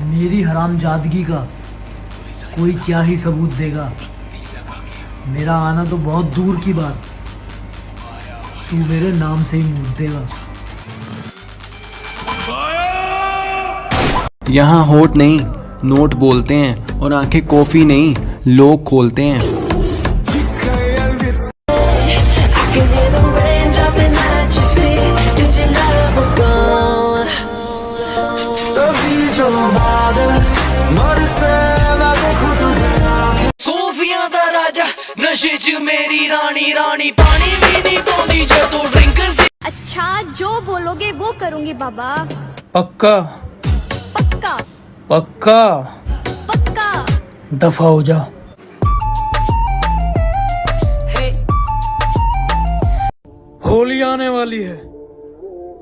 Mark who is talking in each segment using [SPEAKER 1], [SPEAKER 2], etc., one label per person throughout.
[SPEAKER 1] मेरी हरामजादगी का कोई क्या ही सबूत देगा। मेरा आना तो बहुत दूर की बात, तू मेरे नाम से ही मूत देगा।
[SPEAKER 2] यहाँ होठ नहीं नोट बोलते हैं और आंखें कॉफी नहीं लोग खोलते हैं।
[SPEAKER 3] सूफियां दा राजा नशे च मेरी रानी रानी पानी भी नहीं तोंदी जो तू ड्रिंक सी।
[SPEAKER 4] अच्छा जो बोलोगे वो करूंगी बाबा।
[SPEAKER 1] पक्का
[SPEAKER 4] पक्का
[SPEAKER 1] पक्का
[SPEAKER 4] पक्का।
[SPEAKER 1] दफा हो जा। होली आने वाली है,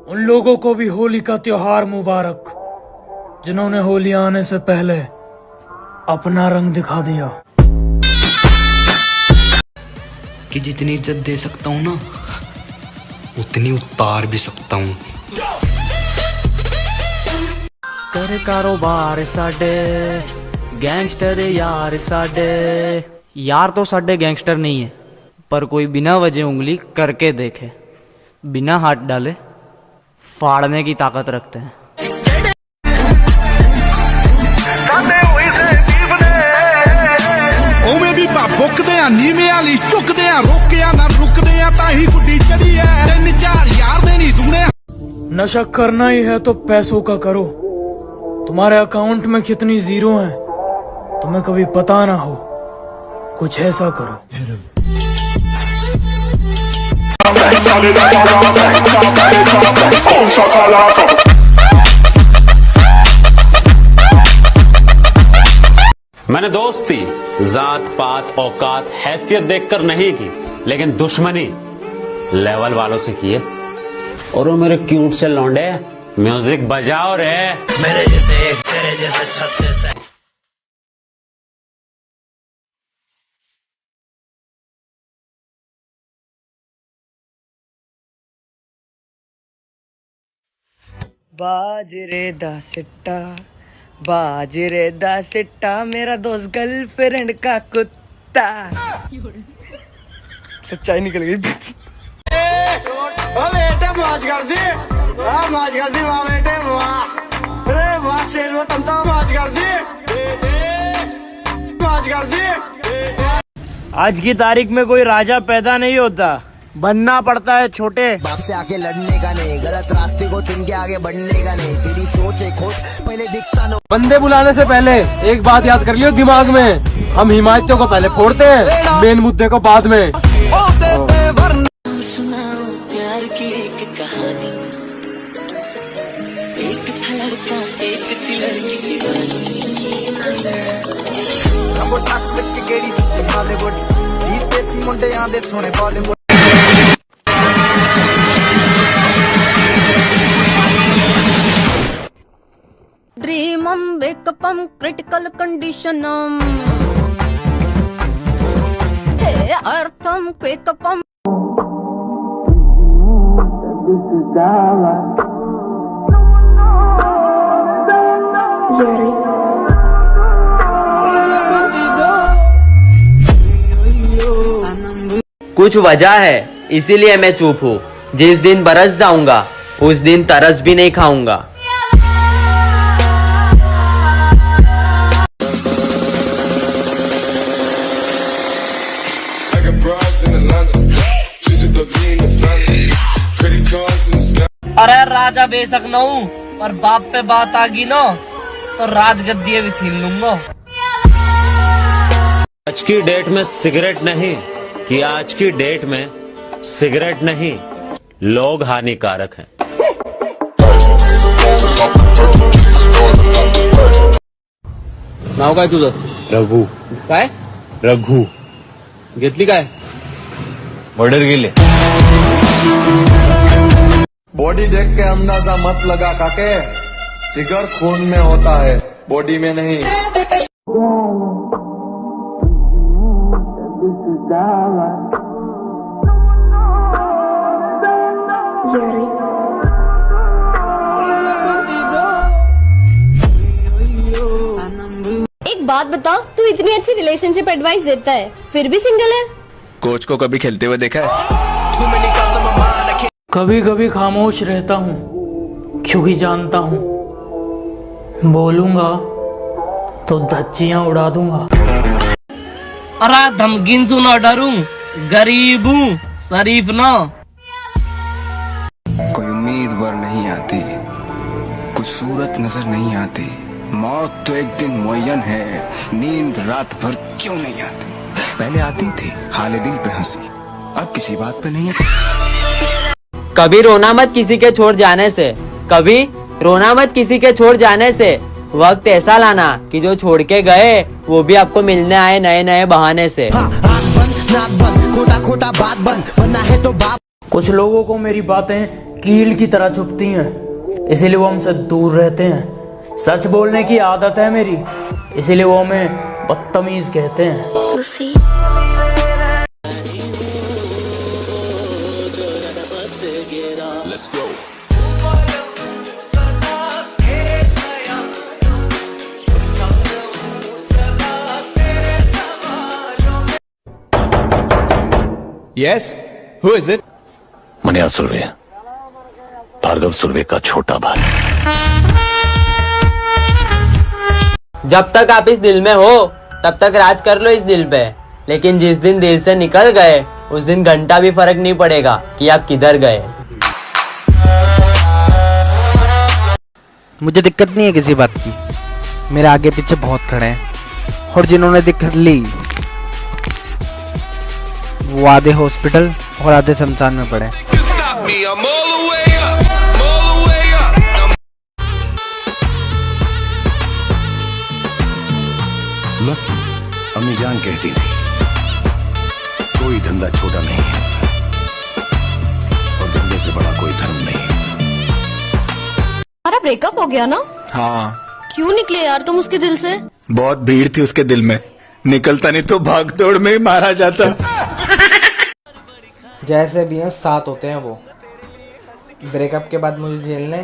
[SPEAKER 1] उन लोगों को भी होली का त्योहार मुबारक, जिन्होंने होली आने से पहले अपना रंग दिखा दिया।
[SPEAKER 5] कि जितनी इज्जत दे सकता हूँ ना उतनी उतार भी सकता हूँ।
[SPEAKER 2] कर कारोबार साडे गैंगस्टर यार साडे। यार तो साडे गैंगस्टर नहीं है, पर कोई बिना वजह उंगली करके देखे बिना हाथ डाले फाड़ने की ताकत रखते हैं।
[SPEAKER 6] उमें भी बुकदे नीवे वाली चुकदे रोकिया ना रुकदे ताही गुड्डी चढ़ी है 3-4 यार देनी दूने।
[SPEAKER 1] नशा करना ही है तो पैसों का करो। तुम्हारे अकाउंट में कितनी जीरो हैं तुम्हें कभी पता ना हो, कुछ ऐसा करो।
[SPEAKER 7] मैंने दोस्ती जात पात औकात हैसियत देखकर नहीं की, लेकिन दुश्मनी लेवल वालों से की है। और वो मेरे क्यूट से लौंडे म्यूजिक बजाओ रे।
[SPEAKER 3] मेरे जैसे तेरे जैसे छत्ते से।
[SPEAKER 8] बाजरे दा सिट्टा मेरा दोस्त गर्लफ्रेंड का कुत्ता। सच्चाई निकल गई। बेटे मौज कर दी, मौज कर दी वाह बेटे वाह। अरे वाह शेर तुम तो मौज कर दी, मौज कर दी।
[SPEAKER 1] आज की तारीख में कोई राजा पैदा नहीं होता, बनना पड़ता है छोटे।
[SPEAKER 8] बाप से आके लड़ने का नहीं, गलत रास्ते को चुन के आगे बढ़ने का नहीं। तेरी सोच एक खोट पहले दिखता न।
[SPEAKER 2] बंदे बुलाने से पहले एक बात याद कर लियो दिमाग में, हम हिमायतियों को पहले फोड़ते हैं, मेन मुद्दे को बाद में।
[SPEAKER 3] सुनाओ प्यार की एक कहानी, एक था लड़का एक थी लड़की दीवानी।
[SPEAKER 4] ड्रीमम वेकअपम क्रिटिकल कंडीशनम हे अर्थम क्वेकअपम।
[SPEAKER 9] कुछ वजह है इसीलिए मैं चुप हूँ। जिस दिन बरस जाऊंगा उस दिन तरस भी नहीं खाऊंगा।
[SPEAKER 3] अरे राजा बेशक न हूँ, पर बाप पे बात आ गई ना तो राजगद्दी भी छीन लूंगा।
[SPEAKER 7] आज की डेट में सिगरेट नहीं, कि आज की डेट में सिगरेट नहीं लोग हानिकारक हैं।
[SPEAKER 2] नाव काय तुझं?
[SPEAKER 7] रघु।
[SPEAKER 2] काय?
[SPEAKER 7] रघु।
[SPEAKER 2] घेतली काय?
[SPEAKER 7] ऑर्डर गेले।
[SPEAKER 6] बॉडी देख के अंदाजा मत लगा काके, जिगर खून में होता है बॉडी में नहीं।
[SPEAKER 4] एक बात बता, तू इतनी अच्छी रिलेशनशिप एडवाइस देता है फिर भी सिंगल है?
[SPEAKER 6] कोच को कभी खेलते हुए देखा है?
[SPEAKER 1] कभी कभी खामोश रहता हूँ क्योंकि जानता हूँ बोलूंगा तो धज्जियां उड़ा दूंगा।
[SPEAKER 3] अरे धमकीन से ना डरूं, गरीब हूँ शरीफ ना।
[SPEAKER 8] कोई उम्मीदवार नहीं आती, कुछ सूरत नजर नहीं आती। मौत तो एक दिन मुअय्यन है, नींद रात भर क्यों नहीं आती? पहले आती थी हाले दिल पे हंसी, अब किसी बात पे नहीं आती।
[SPEAKER 9] कभी रोना मत किसी के छोड़ जाने से, कभी रोना मत किसी के छोड़ जाने से। वक्त ऐसा लाना कि जो छोड़ के गए वो भी आपको मिलने आए नए नए बहाने से।
[SPEAKER 1] कुछ लोगों को मेरी बातें कील की तरह चुभती हैं, इसीलिए वो हमसे दूर रहते हैं। सच बोलने की आदत है मेरी, इसीलिए वो हमें बदतमीज कहते हैं।
[SPEAKER 6] Yes, who is it?
[SPEAKER 10] मनिया सुर्वे, भार्गव सुर्वे का छोटा भाई।
[SPEAKER 9] जब तक आप इस दिल में हो तब तक राज कर लो इस दिल पे, लेकिन जिस दिन दिल से निकल गए उस दिन घंटा भी फर्क नहीं पड़ेगा कि आप किधर गए।
[SPEAKER 11] मुझे दिक्कत नहीं है किसी बात की, मेरे आगे पीछे बहुत खड़े हैं और जिन्होंने दिक्कत ली वो आधे हॉस्पिटल और आधे शमशान में पड़े।
[SPEAKER 10] लकी अम्मी जान कहती थी कोई धंधा छोटा नहीं है और धंधे से बड़ा कोई धर्म नहीं है।
[SPEAKER 4] हमारा ब्रेकअप हो गया ना?
[SPEAKER 6] हाँ।
[SPEAKER 4] क्यों निकले यार तुम उसके दिल से?
[SPEAKER 6] बहुत भीड़ थी उसके दिल में, निकलता नहीं तो भाग दौड़ में ही मारा जाता।
[SPEAKER 11] जैसे भी हैं साथ होते हैं वो। ब्रेकअप के बाद मुझे झेलने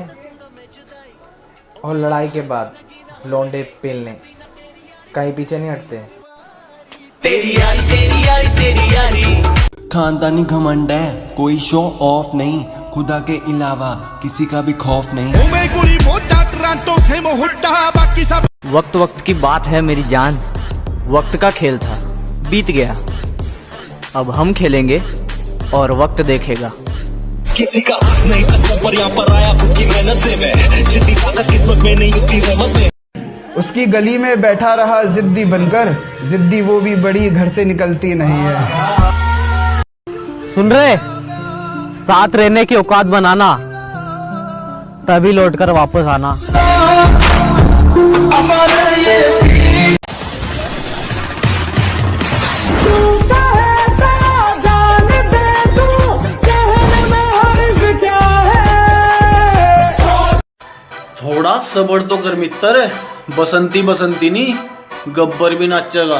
[SPEAKER 11] और लड़ाई के बाद लौंडे पेलने, कहीं पीछे नहीं हटते।
[SPEAKER 8] तेरी यारी तेरी यारी तेरी यारी। खानदानी घमंड है, कोई शो ऑफ नहीं, खुदा के अलावा किसी का भी खौफ नहीं।
[SPEAKER 2] वक्त वक्त की बात है मेरी जान, वक्त का खेल था बीत गया, अब हम खेलेंगे और वक्त देखेगा।
[SPEAKER 8] किसी का नहीं कसम पर यहाँ पर आया खुद की मेहनत से मैं, जितनी ताकत किस्मत में नहीं उतनी रहमत में।
[SPEAKER 12] उसकी गली में बैठा रहा जिद्दी बनकर, जिद्दी वो भी बड़ी घर से निकलती नहीं है।
[SPEAKER 2] सुन रहे, साथ रहने की औकात बनाना, तभी लौटकर वापस आना।
[SPEAKER 1] थोड़ा सब्र तो कर मित्र, बसंती बसंती नहीं गब्बर भी नाचेगा।